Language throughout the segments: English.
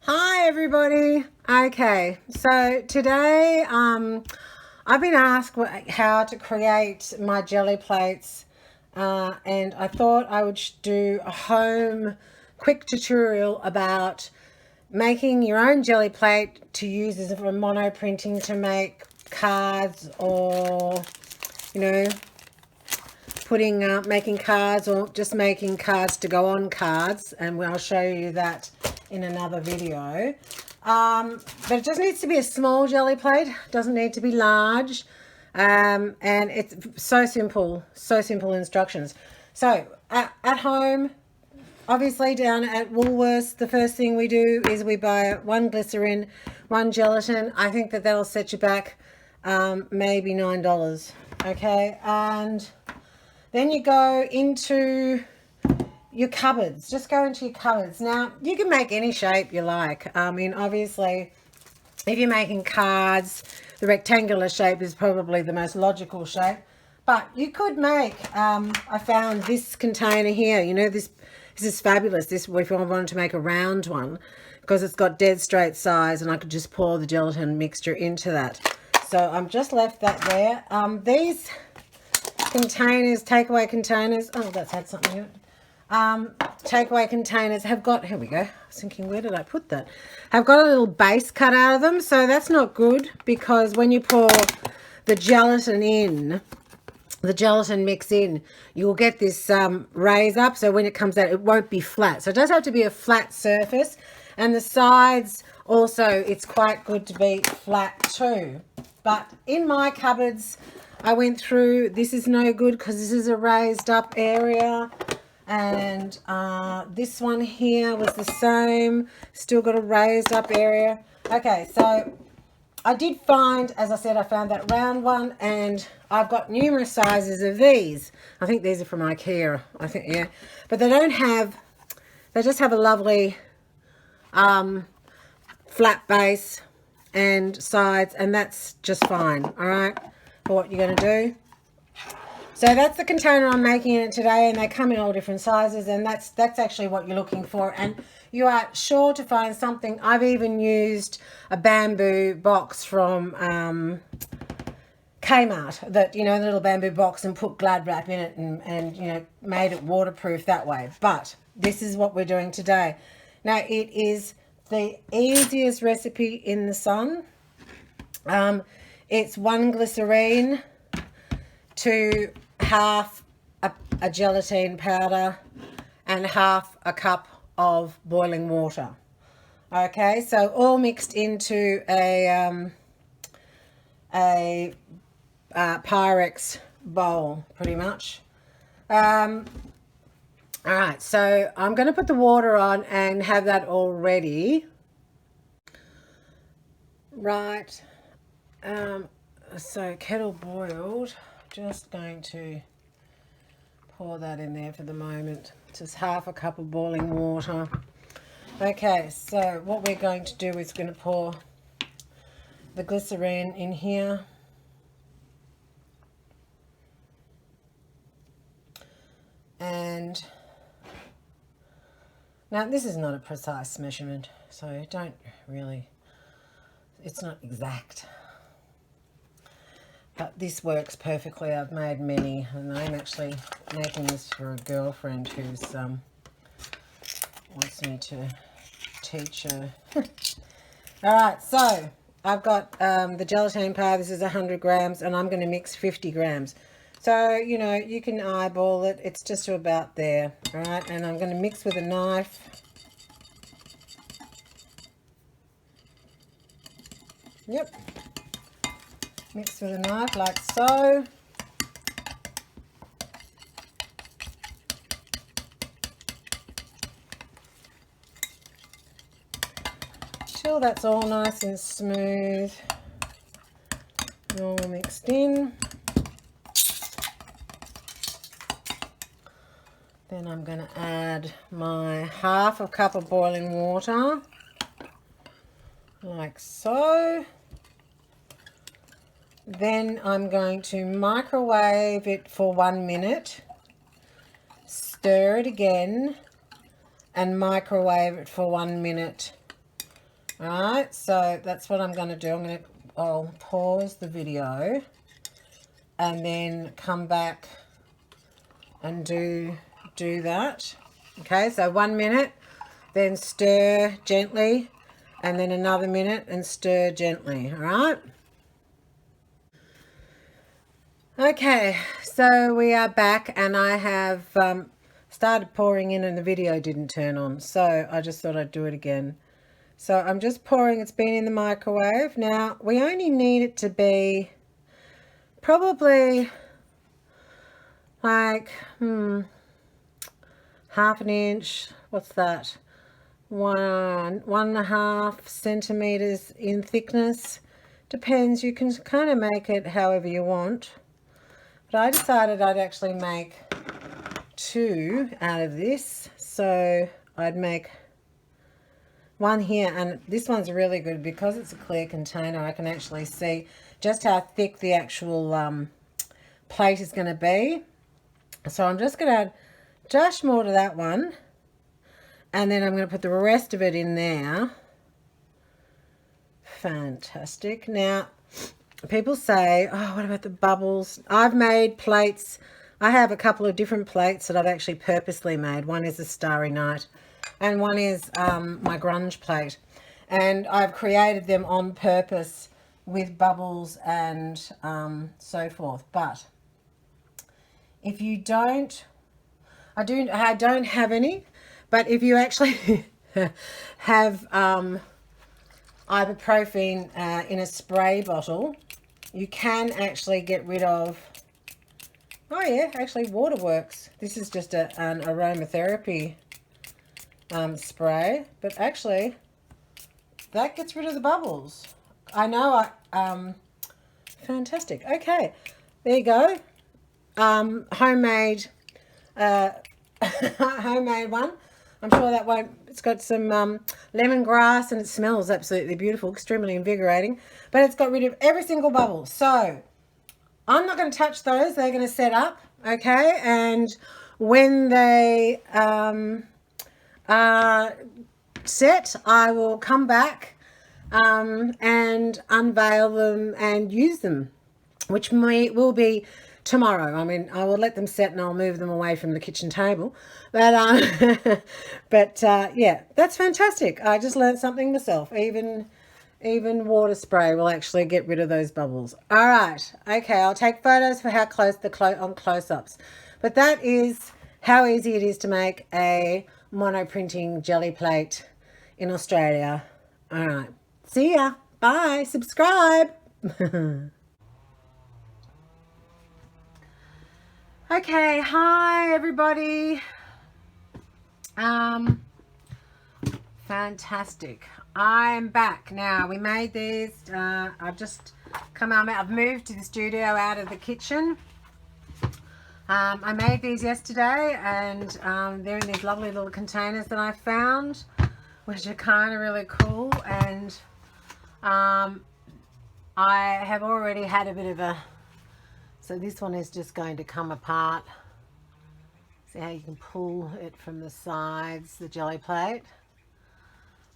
Hi everybody. Okay, so today I've been asked how to create my jelly plates, and I thought I would do a home quick tutorial about making your own jelly plate to use as for mono printing to make cards, or you know putting making cards, or just making cards to go on cards, and I'll show you that in another video. But it just needs to be a small jelly plate, doesn't need to be large, and it's so simple instructions. So at home, obviously down at Woolworths, the first thing we do is we buy one glycerin, one gelatin. I think that'll set you back maybe $9. Okay, and then you go into your cupboards. Just go into your cupboards. Now, you can make any shape you like. I mean, obviously, if you're making cards, the rectangular shape is probably the most logical shape. But you could make, I found this container here, this is fabulous. This, if I wanted to make a round one, because it's got dead straight size, and I could just pour the gelatin mixture into that. So I'm just left that there. These containers, takeaway containers, oh, that's had something in it. Takeaway containers have got, here we go, I was thinking, where did I put that? Have got a little base cut out of them, so that's not good, because when you pour the gelatin in, the gelatin mix in, you'll get this raise up, so when it comes out, it won't be flat. So it does have to be a flat surface, and the sides also, it's quite good to be flat too. But in my cupboards, I went through, this is no good because this is a raised up area. And this one here was the same, still got a raised up area. Okay, so I did find, as I said, I found that round one, and I've got numerous sizes of these. I think these are from IKEA, I think, yeah. But they don't have, they just have a lovely flat base and sides, and that's just fine, all right, for what you're going to do. So that's the container I'm making in it today, and they come in all different sizes, and that's actually what you're looking for. And you are sure to find something. I've even used a bamboo box from Kmart, that, a little bamboo box, and put Glad wrap in it, and made it waterproof that way. But this is what we're doing today. Now, it is the easiest recipe in the sun. It's one glycerine to half a gelatin powder and half a cup of boiling water. Okay, so all mixed into a Pyrex bowl, pretty much. All right, so I'm going to put the water on and have that all ready. Right, so kettle boiled. Just going to pour that in there for the moment. Just half a cup of boiling water. Okay, so what we're going to do is going to pour the glycerine in here. And now this is not a precise measurement, so don't really, it's not exact. But this works perfectly. I've made many, and I'm actually making this for a girlfriend who's wants me to teach her. All right, so I've got the gelatin powder. This is 100 grams, and I'm going to mix 50 grams. So, you can eyeball it. It's just about there. All right, and I'm going to mix with a knife. Yep. Mix with a knife like so. Till that's all nice and smooth, all mixed in. Then I'm going to add my half a cup of boiling water, like so. Then I'm going to microwave it for 1 minute, stir it again, and microwave it for 1 minute All right, so that's what I'm going to do. I'll pause the video and then come back and do that. Okay, so 1 minute, then stir gently, and then another minute and stir gently. All right. Okay, so we are back, and I have started pouring in and the video didn't turn on, so I just thought I'd do it again. So I'm just pouring. It's been in the microwave. Now we only need it to be probably like half an inch. What's that? 1.5 centimeters in thickness. Depends. You can kind of make it however you want. But I decided I'd actually make 2 out of this. So I'd make one here, and this one's really good because it's a clear container. I can actually see just how thick the actual plate is going to be. So I'm just going to add just more to that one, and then I'm going to put the rest of it in there. Fantastic. Now, people say, oh, what about the bubbles? I've made plates. I have a couple of different plates that I've actually purposely made. One is a Starry Night, and one is my grunge plate. And I've created them on purpose with bubbles and so forth. But if you don't, I don't have any, but if you actually have ibuprofen in a spray bottle, you can actually get rid of, oh yeah, actually water works. This is just an aromatherapy spray, but actually that gets rid of the bubbles. I know. Fantastic. Okay, there you go. Homemade homemade one. I'm sure that won't, it's got some lemongrass, and it smells absolutely beautiful, extremely invigorating, but it's got rid of every single bubble. So I'm not going to touch those. They're going to set up, okay? And when they are set, I will come back and unveil them and use them, which will be tomorrow. I mean, I will let them set and I'll move them away from the kitchen table. But yeah, that's fantastic. I just learned something myself. Even water spray will actually get rid of those bubbles. All right. Okay, I'll take photos for how close on close-ups. But that is how easy it is to make a monoprinting jelly plate in Australia. All right. See ya. Bye. Subscribe. Okay, hi everybody. Fantastic. I'm back now. We made these. I've just come out. I've moved to the studio out of the kitchen. I made these yesterday, and they're in these lovely little containers that I found, which are kind of really cool. And I have already had a bit of a, so this one is just going to come apart. See how you can pull it from the sides, the jelly plate.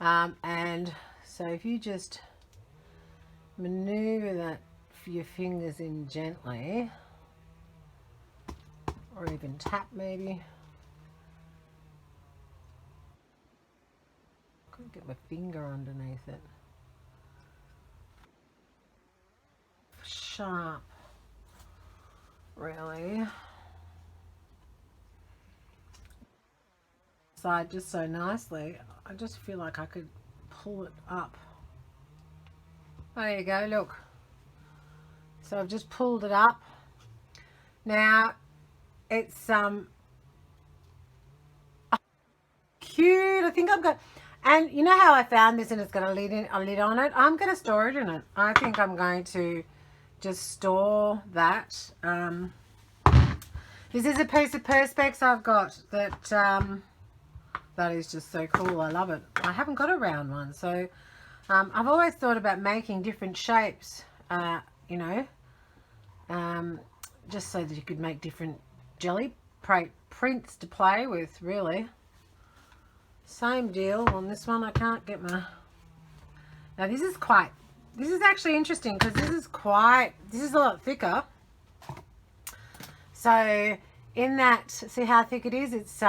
And so if you just maneuver that for your fingers in gently, or even tap maybe. Couldn't get my finger underneath it. Sharp, really. Side just so nicely. I just feel like I could pull it up. There you go, look. So I've just pulled it up. Now it's cute. I think I'm going, and you know how I found this and it's got a lid on it? I'm going to store it in it. I think I'm going to just store that. This is a piece of Perspex I've got that that is just so cool. I love it. I haven't got a round one, so I've always thought about making different shapes, you know, just so that you could make different jelly prints to play with, really. Same deal on this one. I can't get my Now this is actually interesting because this is a lot thicker. So in that, see how thick it is? It's,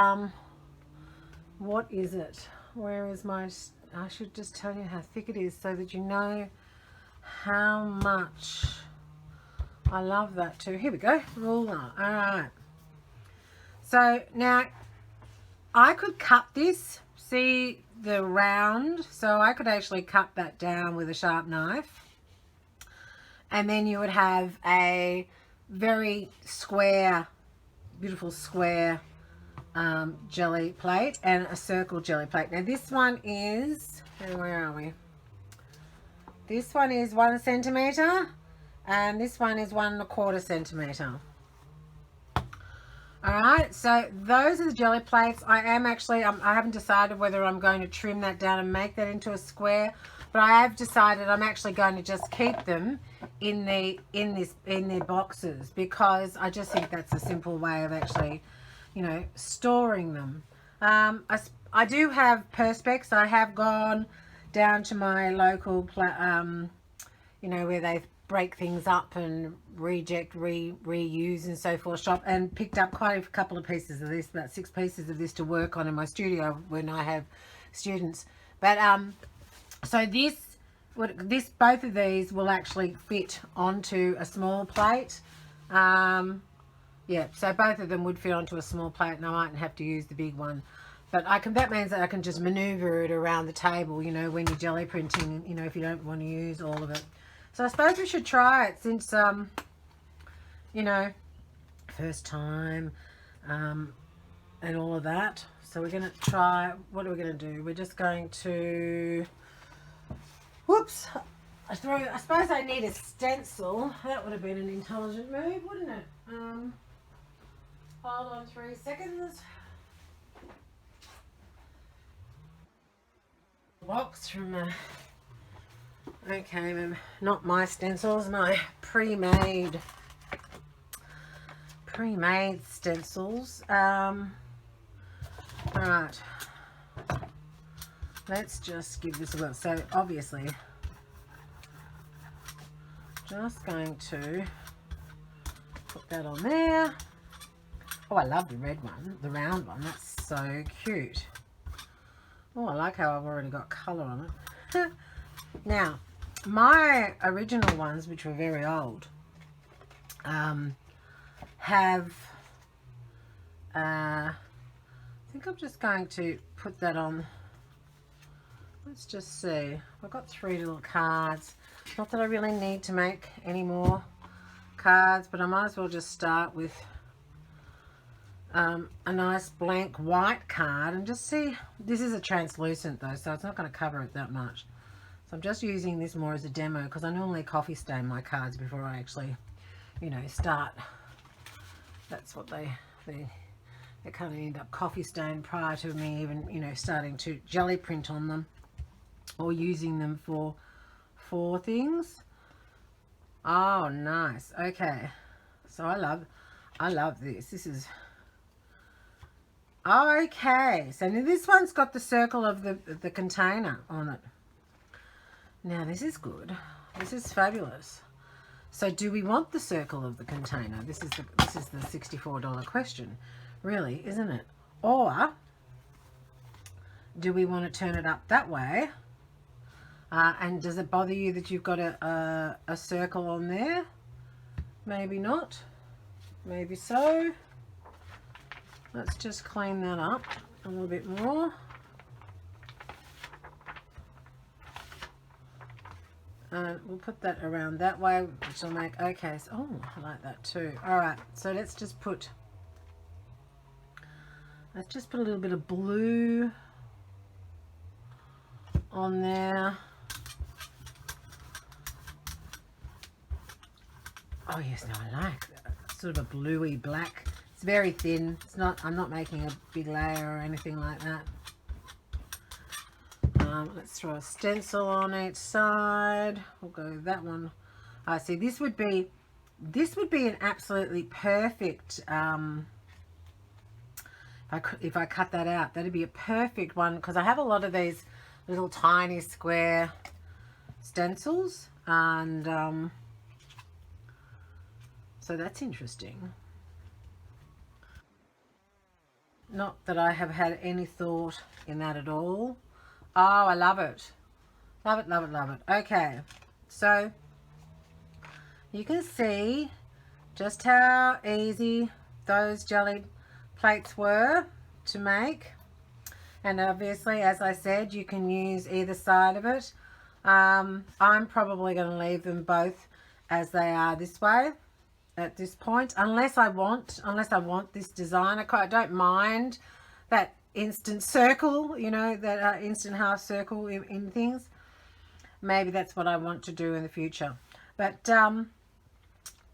what is it? Where is my, I should just tell you how thick it is so that you know how much. I love that too. Here we go, ruler. All right. So now I could cut this, see the round, so I could actually cut that down with a sharp knife. And then you would have a very square, beautiful square jelly plate and a circle jelly plate. Now this one is, where are we? This one is 1 centimeter and this one is 1¼ centimeter. All right, so those are the jelly plates. I haven't decided whether I'm going to trim that down and make that into a square, but I have decided I'm actually going to just keep them in their boxes because I just think that's a simple way of actually, you know, storing them. I do have Perspex. I have gone down to my local, you know, where they break things up and reuse and so forth shop, and picked up quite a couple of pieces of this, about 6 pieces of this to work on in my studio when I have students. But so both of these will actually fit onto a small plate. Yeah, so both of them would fit onto a small plate and I mightn't have to use the big one. But that means that I can just maneuver it around the table, you know, when you're jelly printing, you know, if you don't want to use all of it. So I suppose we should try it since, you know, first time and all of that. So we're going to try, what are we going to do? We're just going to, whoops, I suppose I need a stencil. That would have been an intelligent move, wouldn't it? Hold on 3 seconds. Box from okay, not my stencils, my pre-made stencils. Right, let's just give this a go. So obviously just going to put that on there. Oh, I love the red one, the round one. That's so cute. Oh, I like how I've already got colour on it. Now, my original ones, which were very old, have, I think I'm just going to put that on. Let's just see. I've got 3 little cards. Not that I really need to make any more cards, but I might as well just start with a nice blank white card and just see. This is a translucent though, so it's not going to cover it that much. So I'm just using this more as a demo because I normally coffee stain my cards before I actually, you know, start. That's what they kind of end up coffee stained prior to me even, you know, starting to jelly print on them or using them for things. Oh, nice. Okay. So I love this. This is okay. So now this one's got the circle of the container on it. Now this is good. This is fabulous. So do we want the circle of the container? This is the $64 question, really, isn't it? Or do we want to turn it up that way? And does it bother you that you've got a circle on there? Maybe not. Maybe so. Let's just clean that up a little bit more. We'll put that around that way, which will make, okay, so, oh, I like that too. All right, so let's just put a little bit of blue on there. Oh yes, now I like that. Sort of a bluey black. It's very thin. It's not, I'm not making a big layer or anything like that. Let's throw a stencil on each side. We'll go that one. I see this would be an absolutely perfect, if I cut that out, that'd be a perfect one because I have a lot of these little tiny square stencils, and so that's interesting. Not that I have had any thought in that at all. Oh, I love it. Love it, love it, love it. Okay, so you can see just how easy those jelly plates were to make. And obviously, as I said, you can use either side of it. I'm probably going to leave them both as they are this way at this point, unless I want this design. I don't mind that instant circle, you know, that instant half circle in things. Maybe that's what I want to do in the future, but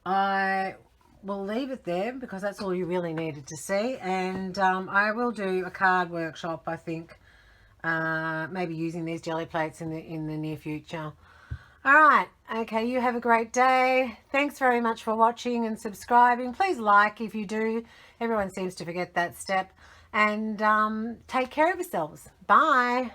I will leave it there because that's all you really needed to see. And I will do a card workshop, I think, maybe using these jelly plates in the near future. All right, okay, you have a great day. Thanks very much for watching and subscribing. Please like if you do. Everyone seems to forget that step. And take care of yourselves. Bye.